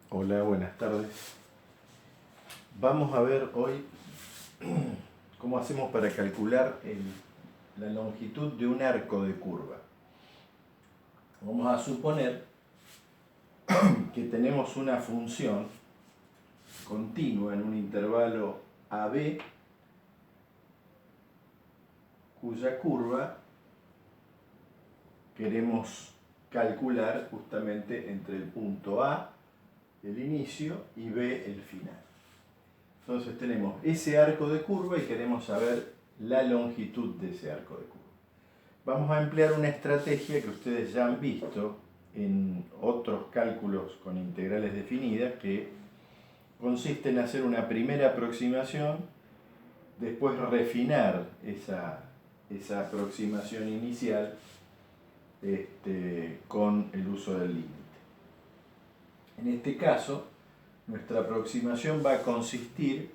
Hola, buenas tardes. Vamos a ver hoy cómo hacemos para calcular la longitud de un arco de curva. Vamos a suponer que tenemos una función continua en un intervalo AB cuya curva queremos calcular justamente entre el punto A, el inicio, y B, el final. Entonces tenemos ese arco de curva y queremos saber la longitud de ese arco de curva. Vamos a emplear una estrategia que ustedes ya han visto en otros cálculos con integrales definidas, que consiste en hacer una primera aproximación, después refinar esa aproximación inicial con el uso del límite. En este caso, nuestra aproximación va a consistir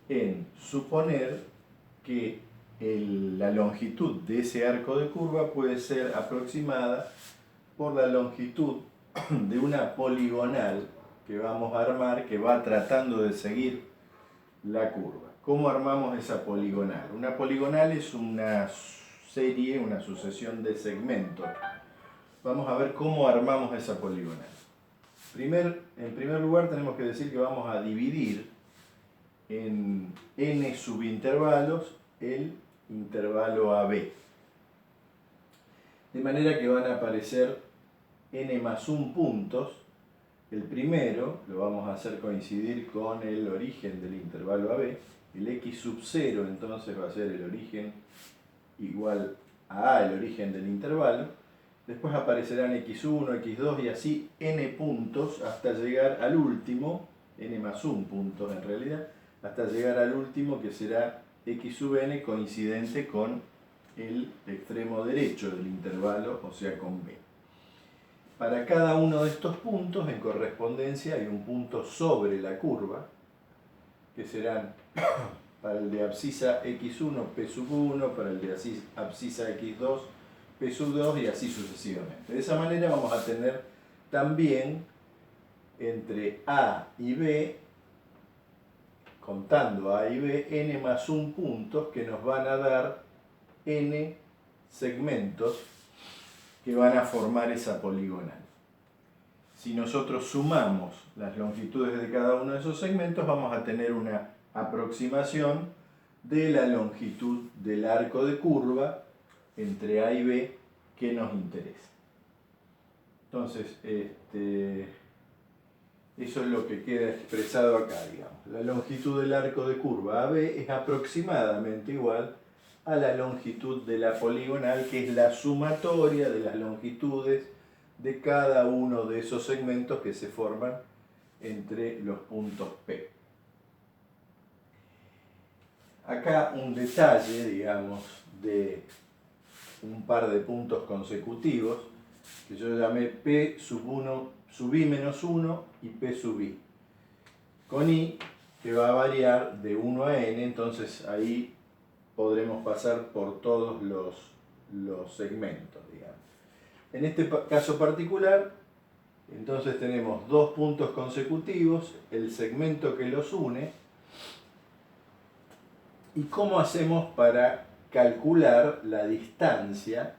en suponer que la longitud de ese arco de curva puede ser aproximada por la longitud de una poligonal que vamos a armar, que va tratando de seguir la curva. ¿Cómo armamos esa poligonal? Una poligonal es una serie, una sucesión de segmentos. Vamos a ver cómo armamos esa poligonal. En primer lugar tenemos que decir que vamos a dividir en n subintervalos el intervalo AB. De manera que van a aparecer n más 1 puntos. El primero lo vamos a hacer coincidir con el origen del intervalo AB. El x sub 0 entonces va a ser el origen igual a el origen del intervalo. Después aparecerán x1, x2 y así n puntos hasta llegar al último, n más 1 puntos en realidad, hasta llegar al último que será x sub n coincidente con el extremo derecho del intervalo, o sea con b. Para cada uno de estos puntos, en correspondencia, hay un punto sobre la curva, que serán para el de abscisa x1, p sub 1, para el de abscisa x2, p sub 2 y así sucesivamente. De esa manera vamos a tener también entre A y B, contando A y B, n más 1 puntos que nos van a dar n segmentos que van a formar esa poligonal. Si nosotros sumamos las longitudes de cada uno de esos segmentos, vamos a tener una aproximación de la longitud del arco de curva entre A y B que nos interesa. Entonces, eso es lo que queda expresado acá, digamos. La longitud del arco de curva AB es aproximadamente igual a la longitud de la poligonal, que es la sumatoria de las longitudes de cada uno de esos segmentos que se forman entre los puntos P. Acá un detalle, digamos, de un par de puntos consecutivos que yo llamé P sub 1, sub I menos 1 y P sub I, con I que va a variar de 1 a n, entonces ahí podremos pasar por todos los segmentos, digamos. En este caso particular, entonces tenemos dos puntos consecutivos, el segmento que los une, y cómo hacemos para calcular la distancia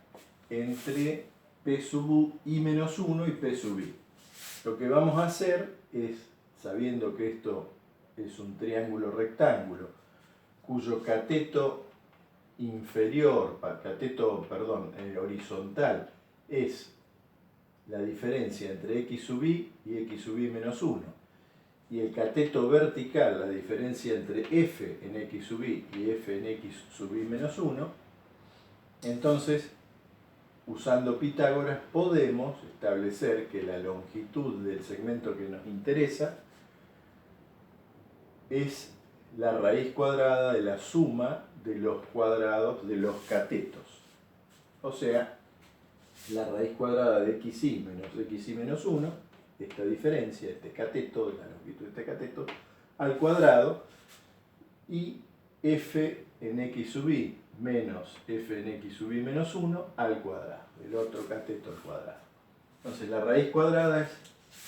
entre P sub I menos 1 y P sub I. Lo que vamos a hacer es, sabiendo que esto es un triángulo rectángulo, cuyo cateto horizontal es la diferencia entre x sub i y x sub i menos 1, y el cateto vertical, la diferencia entre f en x sub i y f en x sub i menos 1, entonces, usando Pitágoras, podemos establecer que la longitud del segmento que nos interesa es la raíz cuadrada de la suma de los cuadrados de los catetos. O sea, la raíz cuadrada de xy menos 1, esta diferencia, este cateto, la longitud de este cateto, al cuadrado, y f en x sub i menos f en x sub i menos 1 al cuadrado, el otro cateto al cuadrado. Entonces la raíz cuadrada es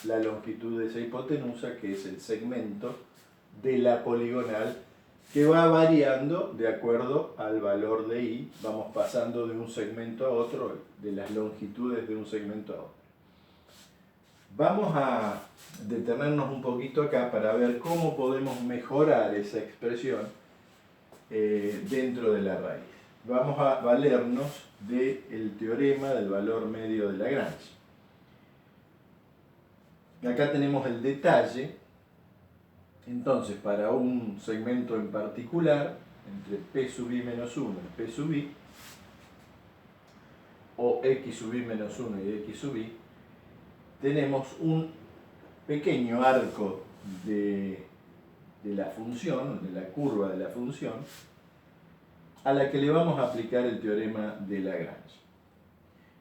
la longitud de esa hipotenusa, que es el segmento de la poligonal, que va variando de acuerdo al valor de i. Vamos pasando de un segmento a otro, de las longitudes de un segmento a otro. Vamos a detenernos un poquito acá para ver cómo podemos mejorar esa expresión dentro de la raíz. Vamos a valernos del teorema del valor medio de Lagrange. Acá tenemos el detalle. Entonces, para un segmento en particular, entre p sub i menos 1 y p sub i, o x sub i menos 1 y x sub i, tenemos un pequeño arco de la función, de la curva de la función, a la que le vamos a aplicar el teorema de Lagrange.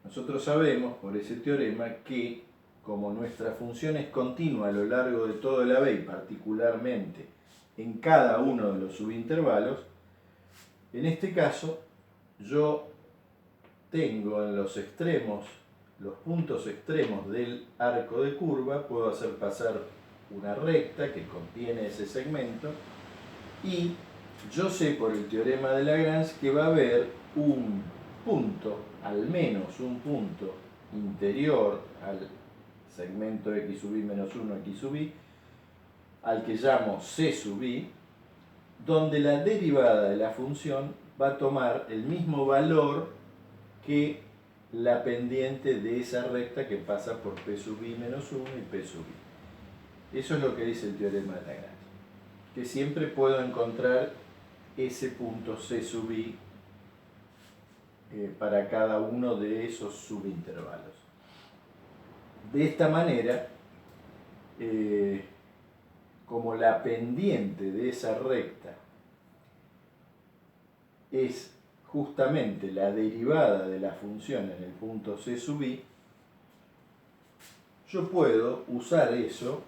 Nosotros sabemos por ese teorema que, como nuestra función es continua a lo largo de todo el AB y particularmente en cada uno de los subintervalos, en este caso yo tengo en los extremos, los puntos extremos del arco de curva, puedo hacer pasar una recta que contiene ese segmento, y yo sé por el teorema de Lagrange que va a haber un punto, al menos un punto interior al segmento x sub i menos 1, x sub i, al que llamo c sub i, donde la derivada de la función va a tomar el mismo valor que la pendiente de esa recta que pasa por p sub i menos 1 y p sub i. Eso es lo que dice el teorema de Lagrange, que siempre puedo encontrar ese punto c sub i para cada uno de esos subintervalos. De esta manera, como la pendiente de esa recta es justamente la derivada de la función en el punto c sub i, yo puedo usar eso,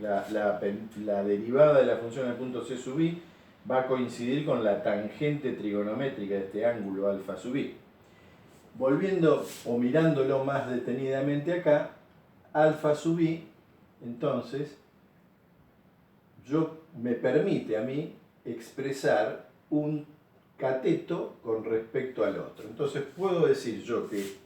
la derivada de la función en el punto c sub i va a coincidir con la tangente trigonométrica de este ángulo alfa sub i. Volviendo o mirándolo más detenidamente acá, alfa sub i, entonces, me permite a mí expresar un cateto con respecto al otro. Entonces puedo decir yo que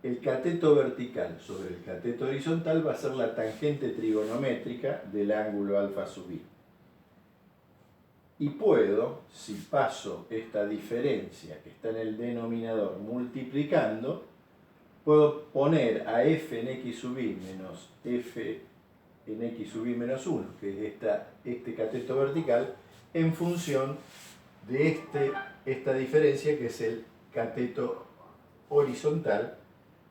el cateto vertical sobre el cateto horizontal va a ser la tangente trigonométrica del ángulo alfa sub i. Y puedo, si paso esta diferencia que está en el denominador multiplicando, puedo poner a f en x sub i menos f en x sub i menos 1, que es este cateto vertical, en función de esta diferencia que es el cateto horizontal,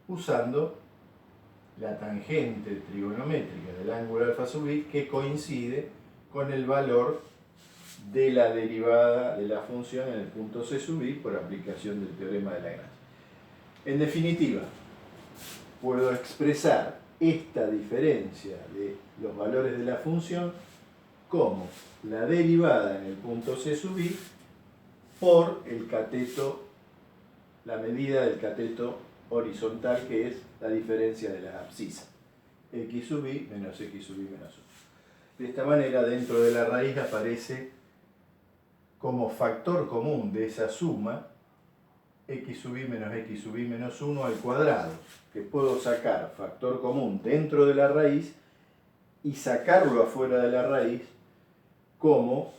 usando la tangente trigonométrica del ángulo alfa sub i que coincide con el valor de la derivada de la función en el punto c sub i por aplicación del teorema de Lagrange. En definitiva, puedo expresar esta diferencia de los valores de la función como la derivada en el punto c sub i por el cateto, la medida del cateto horizontal, que es la diferencia de las abscisas, x sub i menos x sub i menos 1. De esta manera, dentro de la raíz aparece como factor común de esa suma x sub i menos x sub i menos 1 al cuadrado, que puedo sacar factor común dentro de la raíz y sacarlo afuera de la raíz como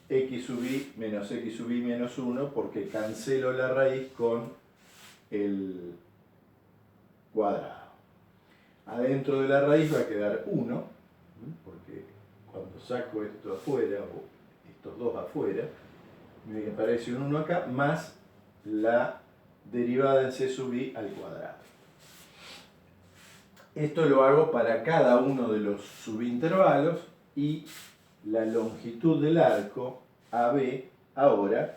x sub i menos x sub i menos 1, porque cancelo la raíz con el cuadrado. Adentro de la raíz va a quedar 1, porque cuando saco esto afuera, o estos dos afuera, me aparece un 1 acá, más la derivada en c sub i al cuadrado. Esto lo hago para cada uno de los subintervalos, y la longitud del arco AB ahora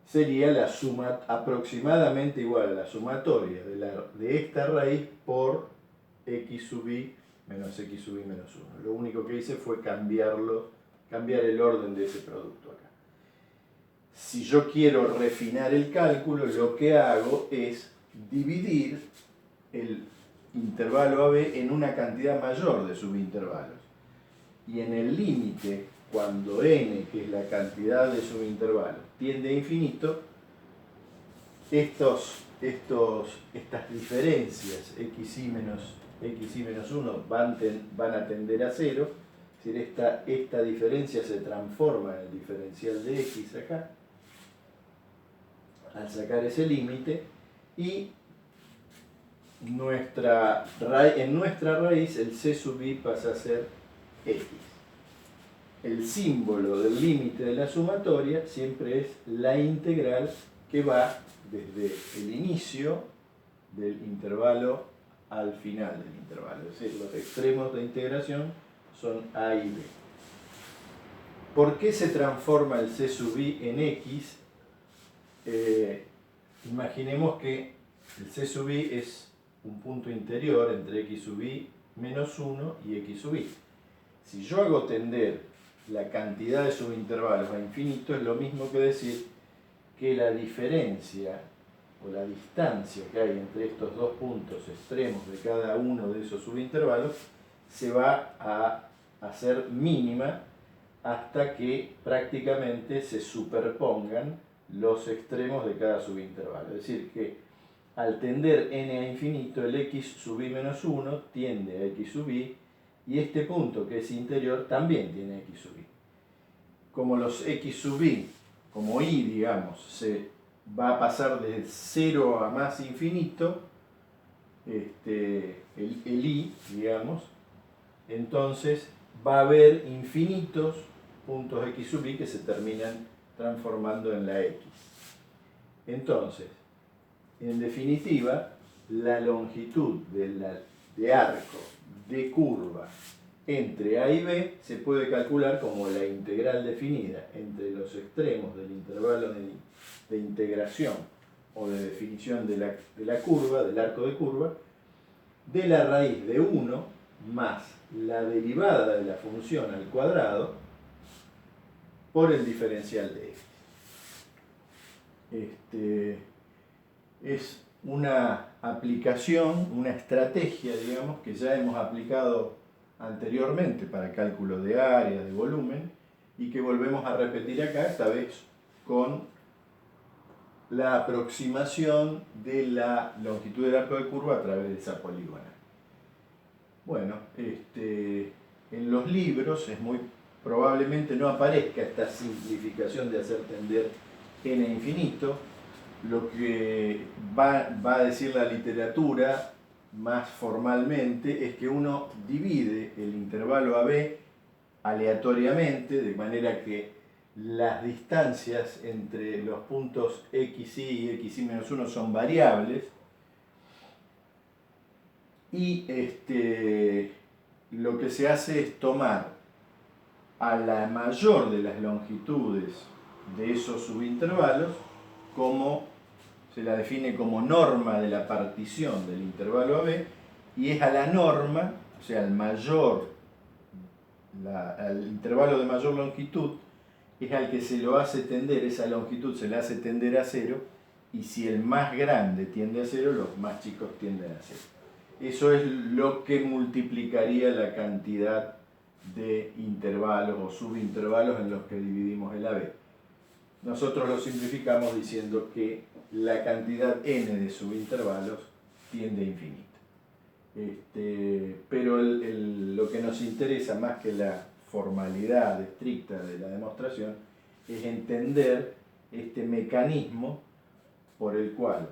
sería la suma aproximadamente igual a la sumatoria de esta raíz por x sub i menos x sub i menos 1. Lo único que hice fue cambiar el orden de ese producto acá. Si yo quiero refinar el cálculo, lo que hago es dividir intervalo AB en una cantidad mayor de subintervalos. Y en el límite, cuando n, que es la cantidad de subintervalos, tiende a infinito, estas diferencias xy menos 1 van a tender a 0, es decir, esta diferencia se transforma en el diferencial de x acá, al sacar ese límite, y en nuestra raíz el c sub i pasa a ser x. El símbolo del límite de la sumatoria siempre es la integral que va desde el inicio del intervalo al final del intervalo. Es decir, los extremos de integración son a y b. ¿Por qué se transforma el c sub i en x? Imaginemos que el c sub i es un punto interior entre x sub i menos 1 y x sub i. Si yo hago tender la cantidad de subintervalos a infinito, es lo mismo que decir que la diferencia o la distancia que hay entre estos dos puntos extremos de cada uno de esos subintervalos se va a hacer mínima hasta que prácticamente se superpongan los extremos de cada subintervalo. Es decir, que al tender n a infinito, el x sub i menos 1 tiende a x sub i, y este punto que es interior también tiene x sub i. Como los x sub i, como i, digamos, se va a pasar de 0 a más infinito, el i, digamos, entonces va a haber infinitos puntos x sub i que se terminan transformando en la x. Entonces, en definitiva, la longitud de arco de curva entre a y b se puede calcular como la integral definida entre los extremos del intervalo de integración o de definición de la curva, del arco de curva, de la raíz de 1 más la derivada de la función al cuadrado por el diferencial de x. Es una aplicación, una estrategia, digamos, que ya hemos aplicado anteriormente para cálculo de área, de volumen, y que volvemos a repetir acá, esta vez con la aproximación de la longitud del arco de curva a través de esa polígona. Bueno, en los libros es muy probablemente no aparezca esta simplificación de hacer tender n a infinito. Lo que va a decir la literatura más formalmente es que uno divide el intervalo AB aleatoriamente, de manera que las distancias entre los puntos xy y xy menos 1 son variables, y lo que se hace es tomar a la mayor de las longitudes de esos subintervalos, como se la define como norma de la partición del intervalo AB, y es a la norma, o sea, al intervalo de mayor longitud, es al que se lo hace tender, esa longitud se le hace tender a 0, y si el más grande tiende a 0, los más chicos tienden a 0. Eso es lo que multiplicaría la cantidad de intervalos o subintervalos en los que dividimos el AB. Nosotros lo simplificamos diciendo que la cantidad n de subintervalos tiende a infinito. Pero lo que nos interesa más que la formalidad estricta de la demostración es entender este mecanismo por el cual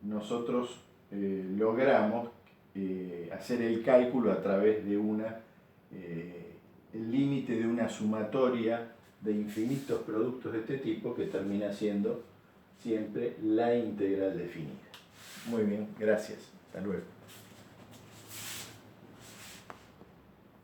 nosotros logramos hacer el cálculo a través de el límite de una sumatoria de infinitos productos de este tipo que termina siendo siempre la integral definida. Muy bien, gracias. Hasta luego.